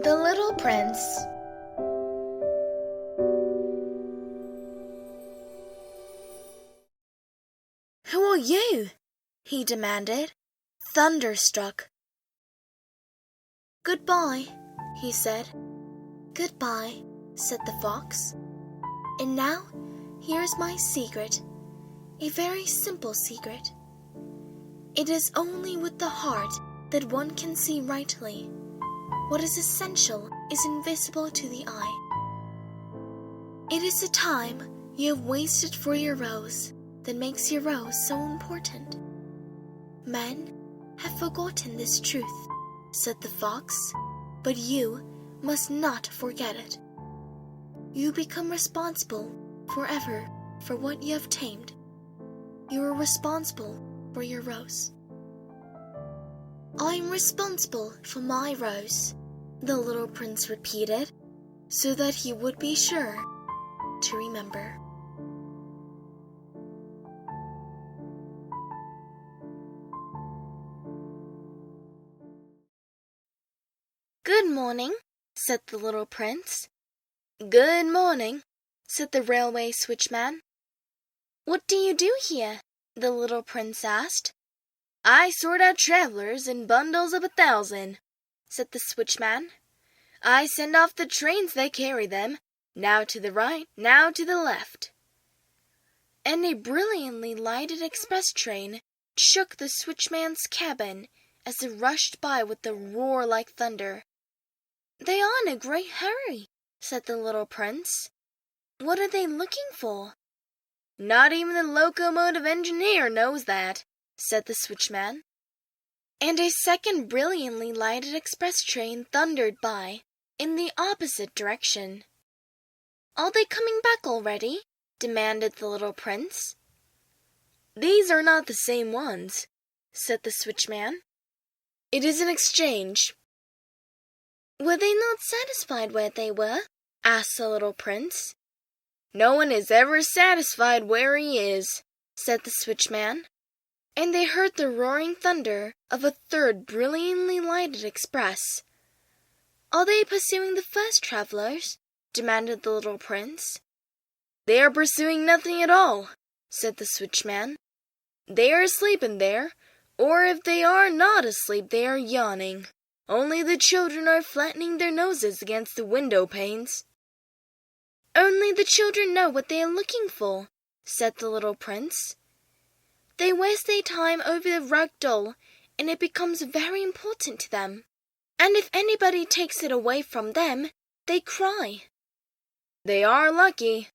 The Little Prince. "Who are you?" he demanded, thunderstruck. "Goodbye," he said. "Goodbye," said the fox. "And now, here's my secret, a very simple secret. It is only with the heart that one can see rightly. What is essential is invisible to the eye. It is the time you have wasted for your rose that makes your rose so important. Men have forgotten this truth," said the fox, "but you must not forget it. You become responsible forever for what you have tamed. You are responsible for your rose." "I'm responsible for my rose," the little prince repeated, so that he would be sure to remember. "Good morning," said the little prince. "Good morning," said the railway switchman. "What do you do here?" the little prince asked. "I sort out travelers in bundles of 1,000, said the switchman. "I send off the trains that carry them, now to the right, now to the left." And a brilliantly lighted express train shook the switchman's cabin as it rushed by with a roar like thunder. "They are in a great hurry," said the little prince. "What are they looking for?" "Not even the locomotive engineer knows that," said the switchman. And a second brilliantly lighted express train thundered by, in the opposite direction. "Are they coming back already?" demanded the little prince. "These are not the same ones," said the switchman. "It is an exchange." "Were they not satisfied where they were?" asked the little prince. "No one is ever satisfied where he is," said the switchman. And they heard the roaring thunder of a third brilliantly lighted express. "Are they pursuing the first travelers?" demanded the little prince. "They are pursuing nothing at all," said the switchman. "They are asleep in there, or if they are not asleep, they are yawning. Only the children are flattening their noses against the window panes." "Only the children know what they are looking for," said the little prince. "They waste their time over the rag doll, and it becomes very important to them. And if anybody takes it away from them, they cry." "They are lucky,"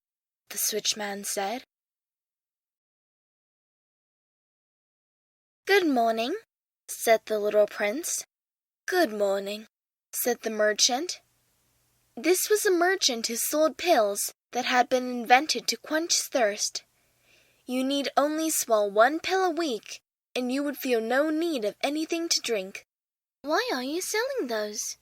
the switchman said. "Good morning," said the little prince. "Good morning," said the merchant. This was a merchant who sold pills that had been invented to quench thirst. You need only swallow 1 pill a week, and you would feel no need of anything to drink. "Why are you selling those?"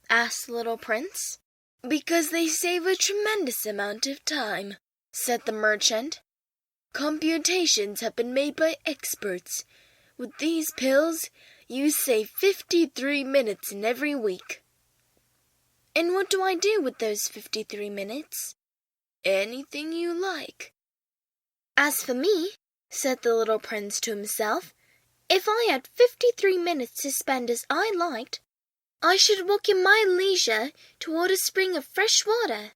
asked the little prince. "Because they save a tremendous amount of time," said the merchant. "Computations have been made by experts. With these pills, you save 53 minutes in every week." "And what do I do with those 53 minutes?" "Anything you like." "As for me," said the little prince to himself, "if I had 53 minutes to spend as I liked, I should walk in my leisure toward a spring of fresh water."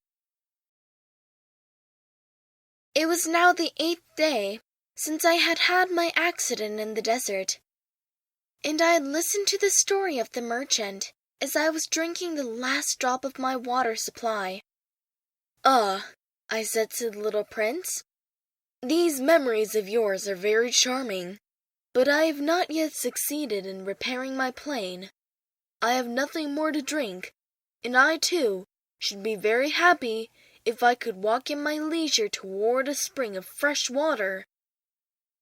It was now the 8th day since I had had my accident in the desert, and I had listened to the story of the merchant as I was drinking the last drop of my water supply. "Ah," I said to the little prince, "these memories of yours are very charming, but I have not yet succeeded in repairing my plane. I have nothing more to drink, and I, too, should be very happy if I could walk in my leisure toward a spring of fresh water."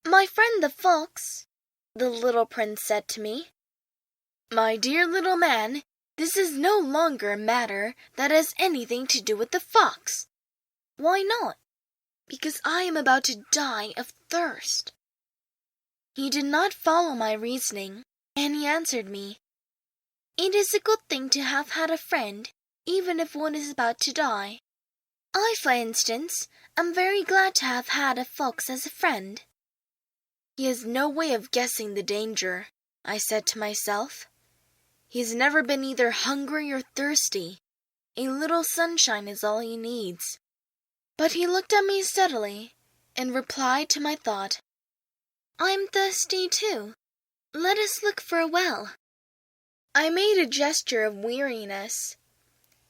"My friend the fox," the little prince said to me. "My dear little man, this is no longer a matter that has anything to do with the fox." "Why not?" "Because I am about to die of thirst." He did not follow my reasoning, and he answered me, It is a good thing to have had a friend, even if one is about to die. I, for instance, am very glad to have had a fox as a friend. He has no way of guessing the danger, I said to myself. He has never been either hungry or thirsty. A little sunshine is all he needs. But he looked at me steadily and replied to my thought, I am thirsty too. Let us look for a well. I made a gesture of weariness.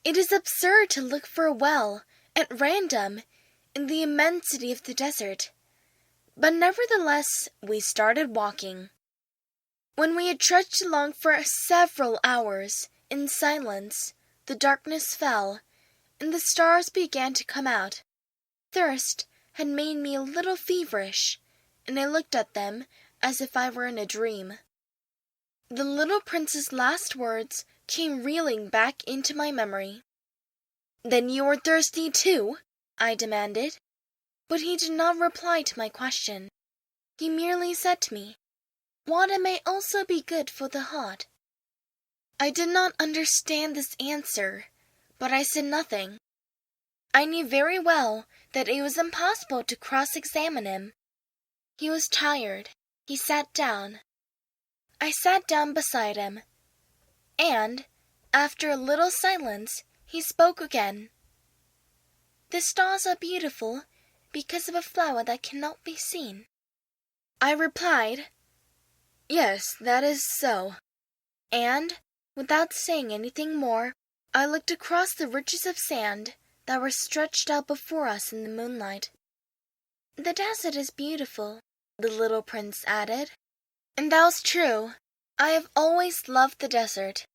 It is absurd to look for a well at random in the immensity of the desert. But nevertheless, we started walking. When we had trudged along for several hours in silence, the darkness fell, and the stars began to come out. Thirst had made me a little feverish, and I looked at them as if I were in a dream. The little prince's last words came reeling back into my memory. Then you are thirsty too? I demanded. But he did not reply to my question. He merely said to me, Water may also be good for the heart. I did not understand this answer, but I said nothing. I knew very well that it was impossible to cross-examine him. He was tired. He sat down. I sat down beside him, and, after a little silence, he spoke again. The stars are beautiful because of a flower that cannot be seen. I replied, Yes, that is so. And, without saying anything more, I looked across the ridges of sand that were stretched out before us in the moonlight. The desert is beautiful, the little prince added. And that was true. I have always loved the desert.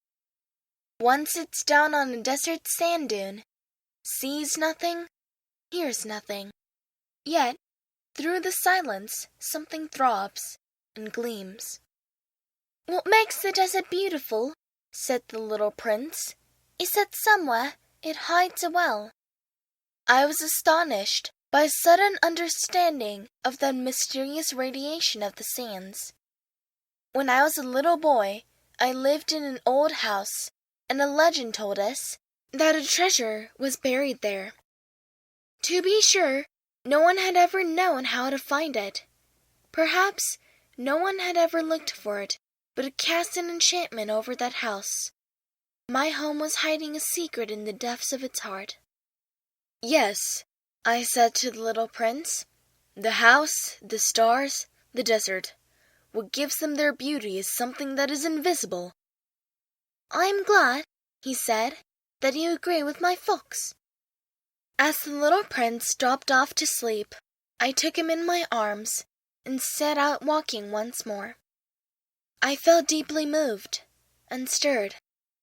One sits down on a desert sand dune, sees nothing, hears nothing. Yet, through the silence, something throbs and gleams. What makes the desert beautiful, said the little prince, is that somewhere it hides a well. I was astonished by a sudden understanding of the mysterious radiation of the sands. When I was a little boy, I lived in an old house, and a legend told us that a treasure was buried there. To be sure, no one had ever known how to find it. Perhaps no one had ever looked for it, but it cast an enchantment over that house. My home was hiding a secret in the depths of its heart. Yes, I said to the little prince, the house, the stars, the desert. What gives them their beauty is something that is invisible. I am glad, he said, that you agree with my fox. As the little prince dropped off to sleep, I took him in my arms and set out walking once more. I felt deeply moved and stirred.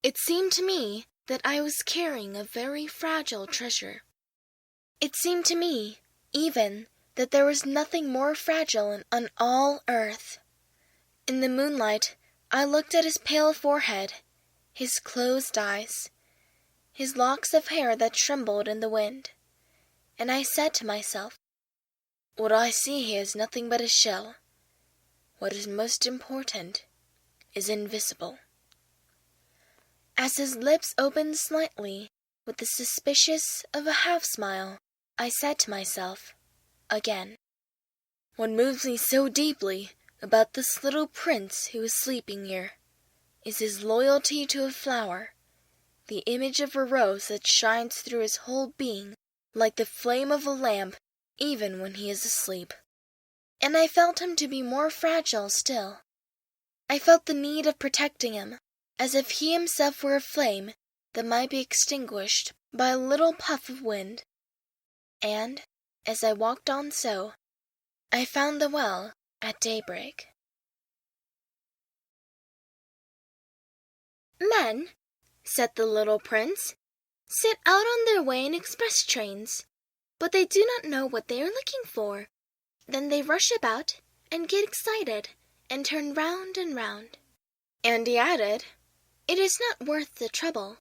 It seemed to me that I was carrying a very fragile treasure. It seemed to me, even, that there was nothing more fragile on all earth. In the moonlight, I looked at his pale forehead, his closed eyes, his locks of hair that trembled in the wind, and I said to myself, What I see here is nothing but a shell. What is most important is invisible. As his lips opened slightly, with the suspicious of a half-smile, I said to myself, again, What moves me so deeply about this little prince who is sleeping here is his loyalty to a flower, the image of a rose that shines through his whole being like the flame of a lamp even when he is asleep. And I felt him to be more fragile still. I felt the need of protecting him, as if he himself were a flame that might be extinguished by a little puff of wind. And, as I walked on so, I found the well at daybreak. Men, said the little prince, set out on their way in express trains, but they do not know what they are looking for. Then they rush about and get excited and turn round and round. And he added, It is not worth the trouble.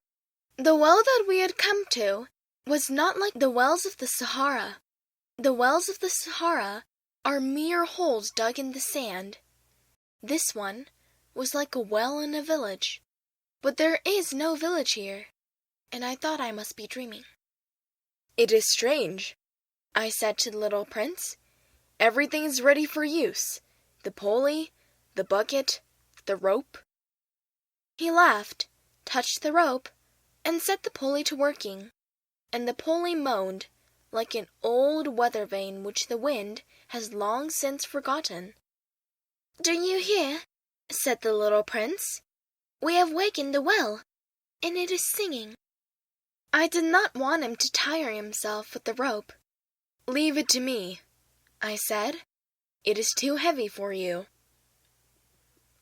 The well that we had come to was not like the wells of the Sahara. The wells of the Sahara are mere holes dug in the sand. This one was like a well in a village. But there is no village here, and I thought I must be dreaming. It is strange, I said to the little prince. Everything is ready for use. The pulley, the bucket, the rope. He laughed, touched the rope, and set the pulley to working, and the pulley moaned like an old weather vane which the wind has long since forgotten. "Do you hear?" said the little prince. "We have wakened the well, and it is singing." I did not want him to tire himself with the rope. "Leave it to me," I said. "It is too heavy for you."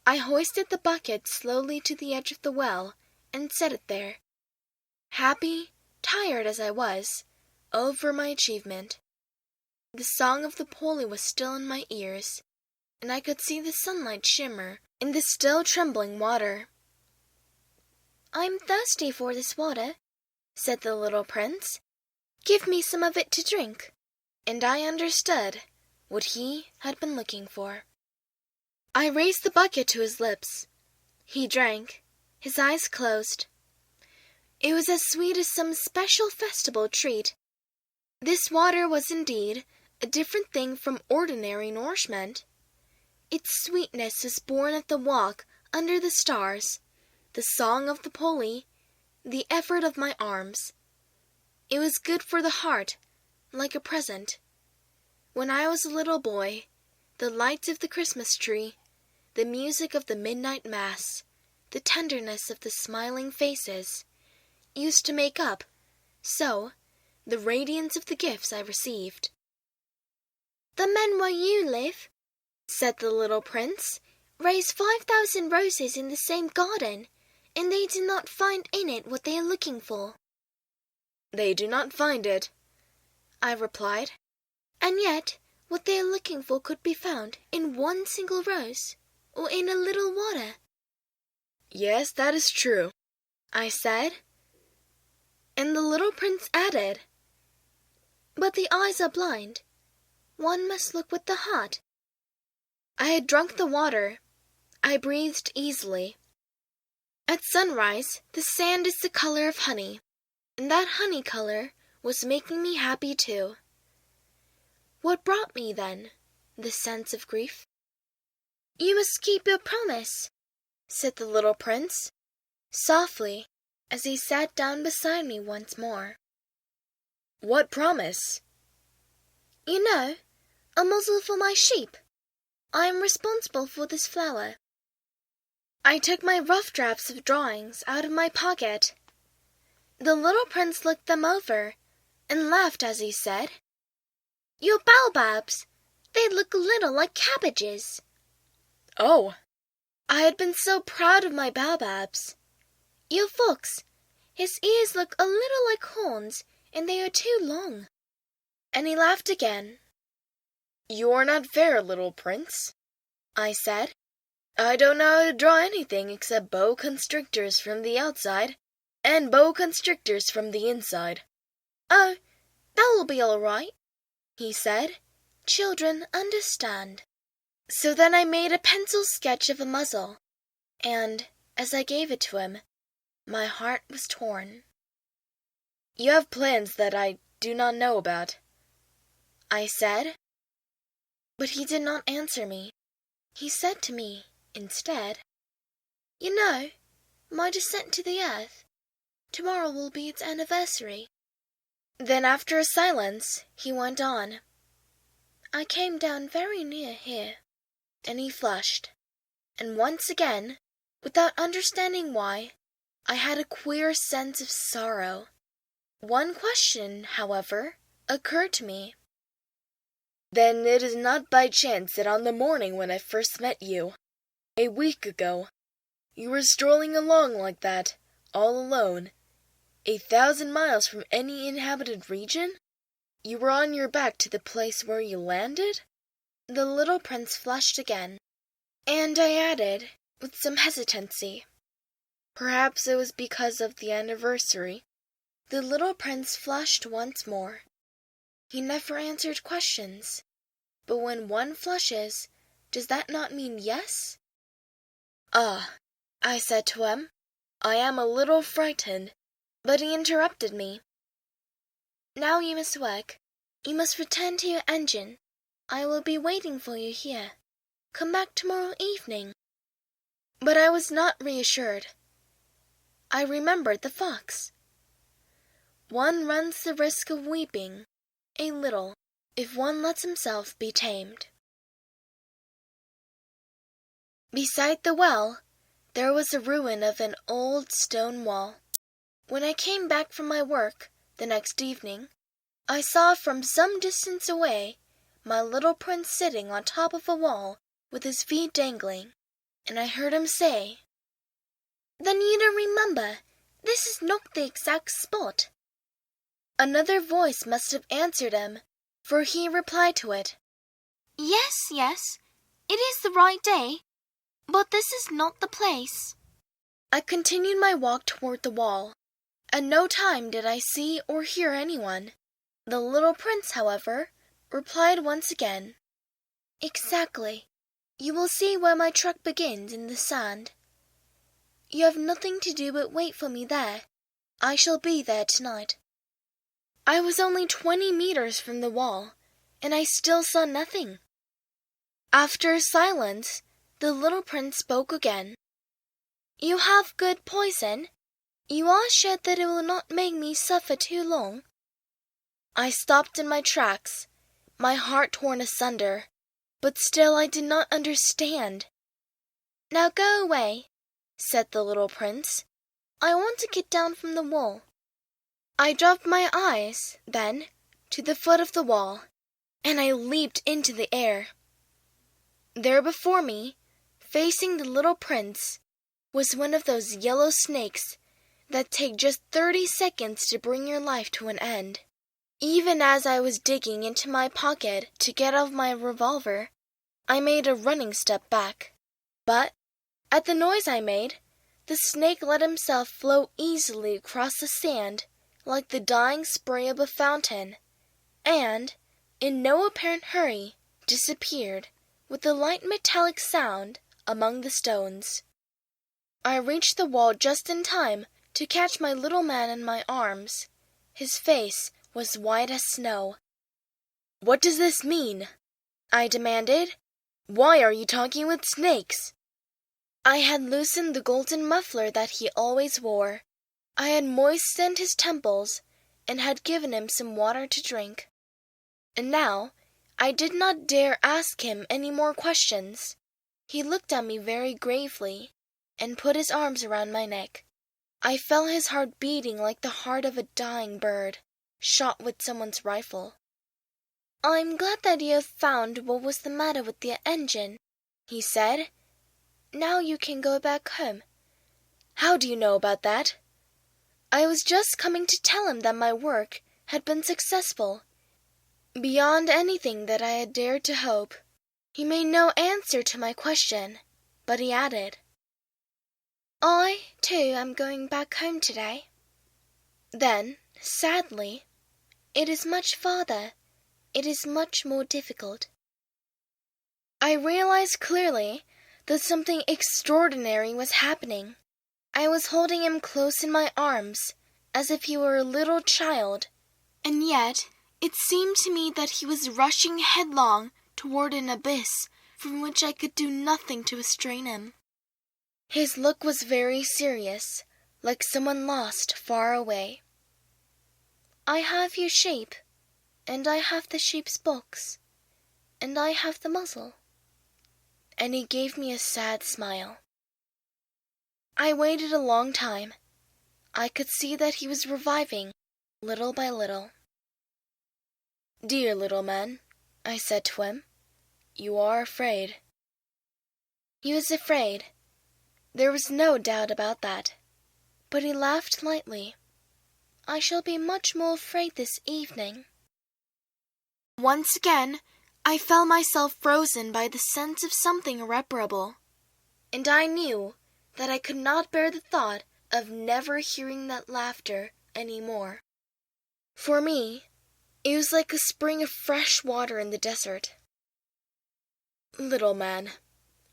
I hoisted the bucket slowly to the edge of the well and set it there, happy, tired as I was, over my achievement. The song of the pulley was still in my ears, and I could see the sunlight shimmer in the still trembling water. "I'm thirsty for this water," said the little prince. "Give me some of it to drink." And I understood what he had been looking for. I raised the bucket to his lips. He drank, his eyes closed. It was as sweet as some special festival treat. This water was indeed a different thing from ordinary nourishment. Its sweetness was born of the walk under the stars, the song of the pulley, the effort of my arms. It was good for the heart, like a present. When I was a little boy, the lights of the Christmas tree, the music of the midnight mass, the tenderness of the smiling faces, used to make up, so, the radiance of the gifts I received. "The men where you live," said the little prince, "raise 5,000 roses in the same garden, and they do not find in it what they are looking for." "They do not find it," I replied. "And yet what they are looking for could be found in one single rose, or in a little water." "Yes, that is true," I said. And the little prince added, "But the eyes are blind. One must look with the heart." I had drunk the water. I breathed easily. At sunrise, the sand is the color of honey, and that honey color was making me happy too. What brought me, then, the sense of grief? "You must keep your promise," said the little prince, softly, as he sat down beside me once more. "What promise?" "You know, a muzzle for my sheep. I am responsible for this flower." I took my rough drafts of drawings out of my pocket. The little prince looked them over and laughed as he said, "Your baobabs, they look a little like cabbages." "Oh!" I had been so proud of my baobabs. "Your fox, his ears look a little like horns, and they are too long." And he laughed again. "You are not fair, little prince," I said. "I don't know how to draw anything except boa constrictors from the outside and boa constrictors from the inside." "Oh, that will be all right," he said. "Children understand." So then I made a pencil sketch of a muzzle, and, as I gave it to him, my heart was torn. "You have plans that I do not know about," I said. But he did not answer me. He said to me, instead, "You know, my descent to the earth. Tomorrow will be its anniversary." Then after a silence, he went on, "I came down very near here." And he flushed, and once again, without understanding why, I had a queer sense of sorrow. One question, however, occurred to me. "Then it is not by chance that on the morning when I first met you, a week ago, you were strolling along like that, all alone, 1,000 miles from any inhabited region? You were on your back to the place where you landed?" The little prince flushed again, and I added, with some hesitancy, "Perhaps it was because of the anniversary." The little prince flushed once more. He never answered questions, but when one flushes, does that not mean yes? "Ah," I said to him, I am a little frightened, but he interrupted me. Now you must work. You must return to your engine. I will be waiting for you here. Come back tomorrow evening. But I was not reassured. I remembered the fox. One runs the risk of weeping a little if one lets himself be tamed. Beside the well, there was a ruin of an old stone wall. When I came back from my work the next evening, I saw from some distance away my little prince sitting on top of a wall with his feet dangling, and I heard him say, "Then you don't remember. This is not the exact spot." Another voice must have answered him, for he replied to it, Yes, it is the right day, but this is not the place." I continued my walk toward the wall. At no time did I see or hear anyone. The little prince, however, replied once again, "Exactly. You will see where my truck begins in the sand. You have nothing to do but wait for me there. I shall be there tonight." I was only 20 meters from the wall, and I still saw nothing. After a silence, the little prince spoke again. "You have good poison. You are sure that it will not make me suffer too long?" I stopped in my tracks, my heart torn asunder, but still I did not understand. "Now go away," said the little prince. "I want to get down from the wall." I dropped my eyes, then, to the foot of the wall, and I leaped into the air. There before me, facing the little prince, was one of those yellow snakes that take just 30 seconds to bring your life to an end. Even as I was digging into my pocket to get out my revolver, I made a running step back. But, at the noise I made, the snake let himself flow easily across the sand like the dying spray of a fountain, and, in no apparent hurry, disappeared with a light metallic sound among the stones. I reached the wall just in time to catch my little man in my arms. His face was white as snow. "What does this mean?" I demanded. "Why are you talking with snakes?" I had loosened the golden muffler that he always wore. I had moistened his temples and had given him some water to drink. And now I did not dare ask him any more questions. He looked at me very gravely and put his arms around my neck. I felt his heart beating like the heart of a dying bird, shot with someone's rifle. "I'm glad that you have found what was the matter with the engine," he said. "Now you can go back home." "How do you know about that?" I was just coming to tell him that my work had been successful, beyond anything that I had dared to hope. He made no answer to my question, but he added, "I, too, am going back home today." Then, sadly, "It is much farther. It is much more difficult." I realized clearly that something extraordinary was happening. I was holding him close in my arms, as if he were a little child, and yet it seemed to me that he was rushing headlong toward an abyss from which I could do nothing to restrain him. His look was very serious, like someone lost far away. "I have your sheep, and I have the sheep's box, and I have the muzzle." And he gave me a sad smile. I waited a long time. I could see that he was reviving, little by little. "Dear little man," I said to him, "you are afraid." He was afraid. There was no doubt about that. But he laughed lightly. "I shall be much more afraid this evening." Once again, I felt myself frozen by the sense of something irreparable, and I knew that I could not bear the thought of never hearing that laughter any more. For me, it was like a spring of fresh water in the desert. "Little man,"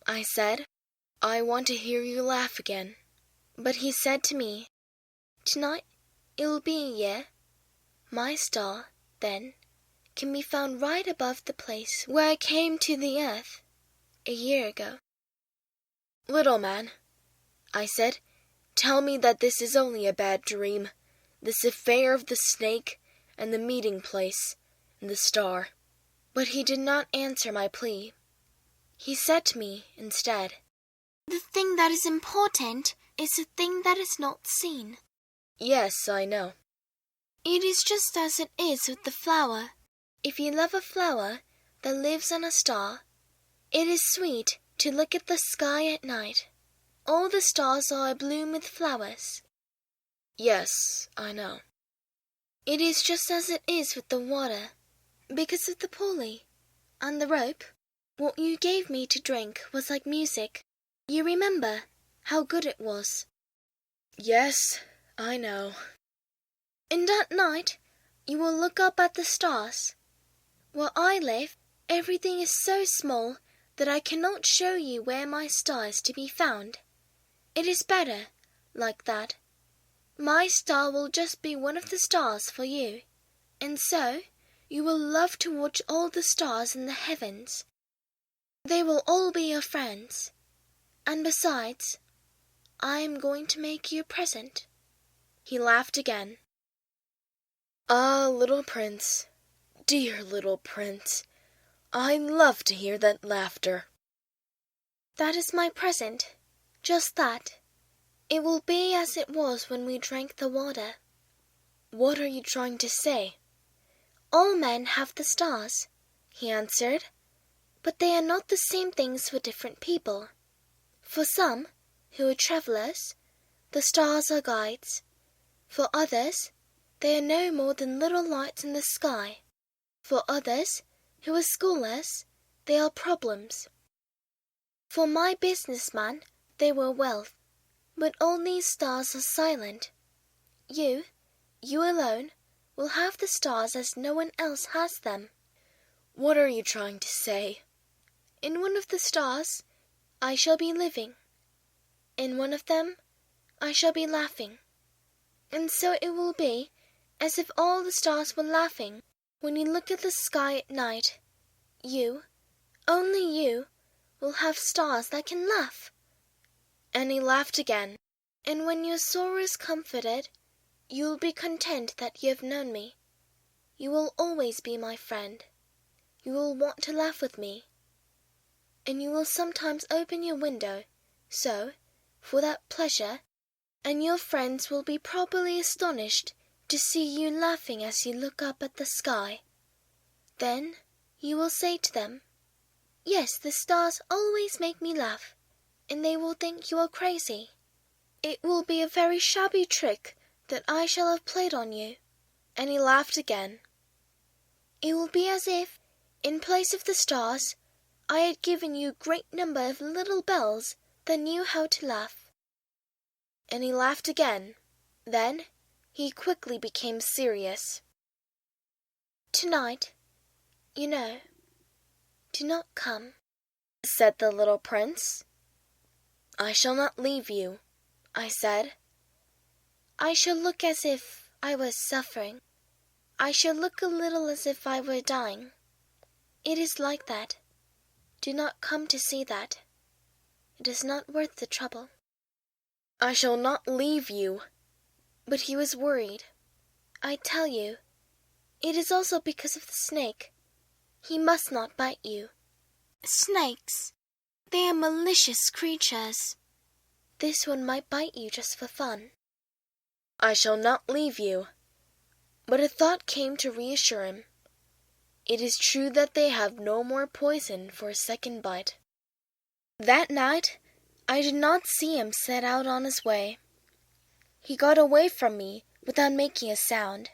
I said, "I want to hear you laugh again." But he said to me, "Tonight it will be a year. My star, then, can be found right above the place where I came to the earth a year ago." "Little man," I said, "tell me that this is only a bad dream, this affair of the snake and the meeting place and the star." But he did not answer my plea. He said to me instead, "The thing that is important is the thing that is not seen." "Yes, I know." "It is just as it is with the flower. If you love a flower that lives on a star, it is sweet to look at the sky at night. All the stars are abloom with flowers." "Yes, I know." "It is just as it is with the water. Because of the pulley and the rope, what you gave me to drink was like music. You remember how good it was." "Yes, I know." "And at night you will look up at the stars. Where I live, everything is so small that I cannot show you where my star is to be found. It is better like that. My star will just be one of the stars for you, and so you will love to watch all the stars in the heavens. They will all be your friends. And besides, I am going to make you a present." He laughed again. "Ah, little prince, dear little prince, I love to hear that laughter." "That is my present, just that. It will be as it was when we drank the water." "What are you trying to say?" "All men have the stars," he answered, "but they are not the same things for different people. For some, who are travelers, the stars are guides. For others, they are no more than little lights in the sky. For others, who are scholars, they are problems. For my businessman, they were wealth. But all these stars are silent. You alone, will have the stars as no one else has them." "What are you trying to say?" "In one of the stars, I shall be living. In one of them, I shall be laughing. And so it will be as if all the stars were laughing when you look at the sky at night. You, only you, will have stars that can laugh." And he laughed again. "And when your sorrow is comforted, you will be content that you have known me. You will always be my friend. You will want to laugh with me. And you will sometimes open your window, so, for that pleasure, and your friends will be properly astonished to see you laughing as you look up at the sky. Then you will say to them, 'Yes, the stars always make me laugh,' and they will think you are crazy. It will be a very shabby trick that I shall have played on you." And he laughed again. "It will be as if, in place of the stars, I had given you a great number of little bells that knew how to laugh." And he laughed again. Then he quickly became serious. "Tonight, you know, do not come," said the little prince. "I shall not leave you," I said. "I shall look as if I was suffering. I shall look a little as if I were dying. It is like that. Do not come to see that. It is not worth the trouble." "I shall not leave you." But he was worried. "I tell you, it is also because of the snake. He must not bite you. Snakes, they are malicious creatures. This one might bite you just for fun." "I shall not leave you." But a thought came to reassure him. It is true that they have no more poison for a second bite. That night, I did not see him set out on his way. He got away from me without making a sound.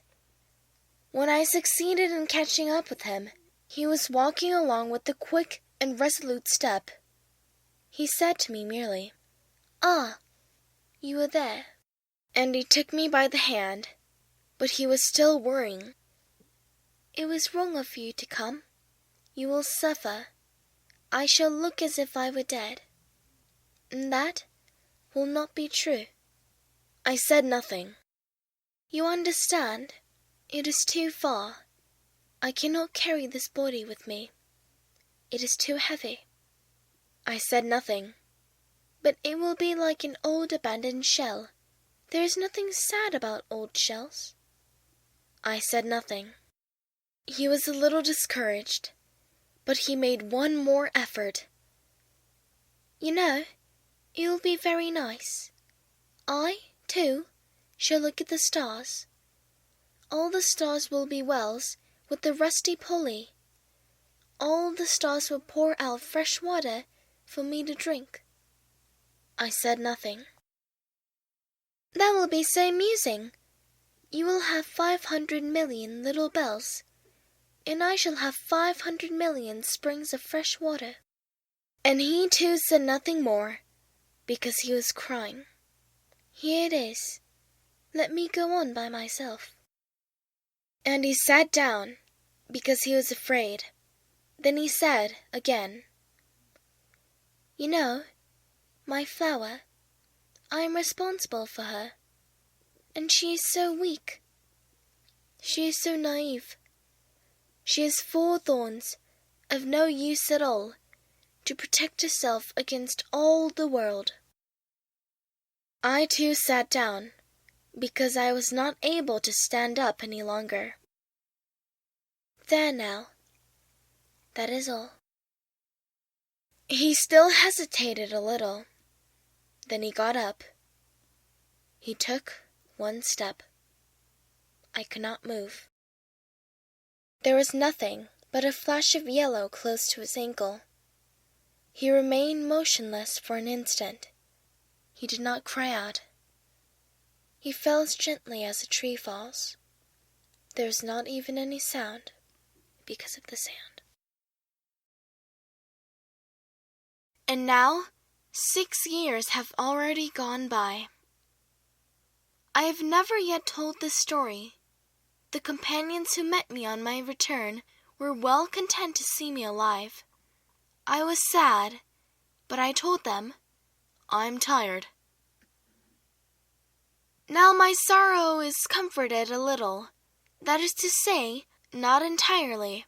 When I succeeded in catching up with him, he was walking along with a quick and resolute step. He said to me merely, "Ah, you are there." And he took me by the hand, but he was still worrying. "It was wrong of you to come. You will suffer. I shall look as if I were dead. And that will not be true." I said nothing. You understand? It is too far. I cannot carry this body with me. It is too heavy. I said nothing. But it will be like an old abandoned shell. There is nothing sad about old shells. I said nothing. He was a little discouraged, but he made one more effort. You know, it will be very nice. I, too, shall look at the stars. All the stars will be wells with the rusty pulley. All the stars will pour out fresh water for me to drink. I said nothing. That will be so amusing. You will have 500 million little bells, and I shall have 500 million springs of fresh water. And he too said nothing more, because he was crying. Here it is. Let me go on by myself. And he sat down, because he was afraid. Then he said again, You know, my flower, I am responsible for her. And she is so weak. She is so naive. She has 4 thorns, of no use at all, to protect herself against all the world. I too sat down, because I was not able to stand up any longer. There now. That is all. He still hesitated a little. Then he got up. He took 1 step. I could not move. There was nothing but a flash of yellow close to his ankle. He remained motionless for an instant. He did not cry out. He fell as gently as a tree falls. There was not even any sound because of the sand. And now 6 years have already gone by. I have never yet told this story. The companions who met me on my return were well content to see me alive. I was sad, but I told them, I'm tired. Now my sorrow is comforted a little, that is to say, not entirely.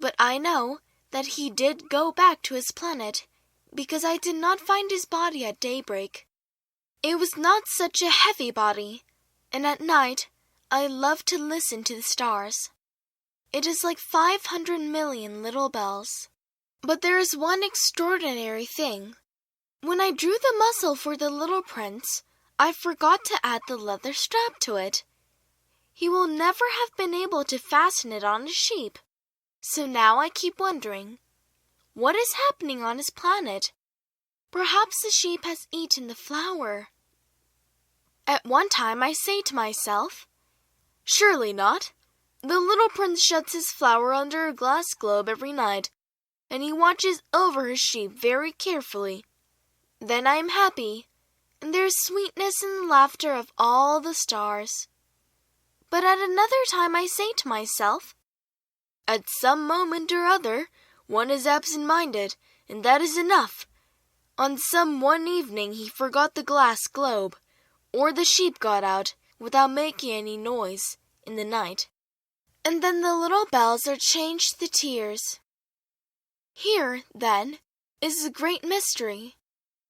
But I know that he did go back to his planet, because I did not find his body at daybreak. It was not such a heavy body, and at night I love to listen to the stars. It is like 500 million little bells. But there is one extraordinary thing. When I drew the muzzle for the little prince, I forgot to add the leather strap to it. He will never have been able to fasten it on his sheep. So now I keep wondering, what is happening on his planet? Perhaps the sheep has eaten the flour. At one time I say to myself, surely not. The little prince shuts his flour under a glass globe every night, and he watches over his sheep very carefully. Then I am happy, and there is sweetness in the laughter of all the stars. But at another time I say to myself, at some moment or other, one is absent-minded, and that is enough. On some one evening he forgot the glass globe, or the sheep got out, without making any noise, in the night. And then the little bells are changed to tears. Here, then, is a great mystery.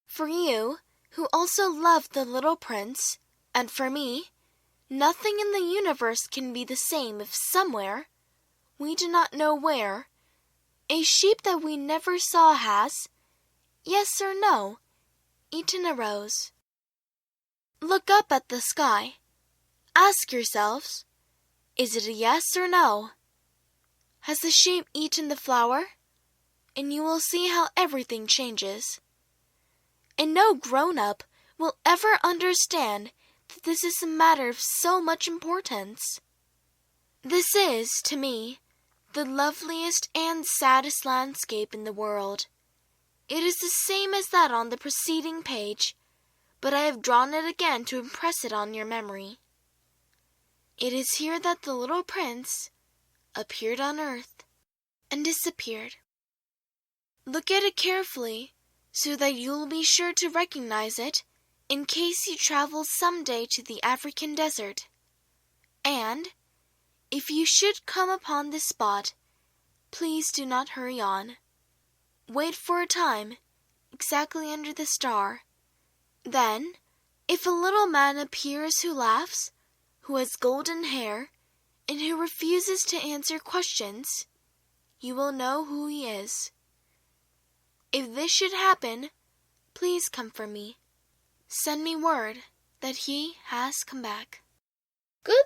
For you, who also loved the little prince, and for me, nothing in the universe can be the same if somewhere, we do not know where, a sheep that we never saw has, yes or no, eaten a rose. Look up at the sky. Ask yourselves, is it a yes or no? Has the sheep eaten the flour? And you will see how everything changes. And no grown-up will ever understand that this is a matter of so much importance. This is, to me, the loveliest and saddest landscape in the world. It is the same as that on the preceding page, but I have drawn it again to impress it on your memory. It is here that the little prince appeared on earth and disappeared. Look at it carefully, so that you will be sure to recognize it in case you travel someday to the African desert. And, if you should come upon this spot, please do not hurry on. Wait for a time, exactly under the star. Then, if a little man appears who laughs, who has golden hair, and who refuses to answer questions, you will know who he is. If this should happen, please come for me. Send me word that he has come back. Good?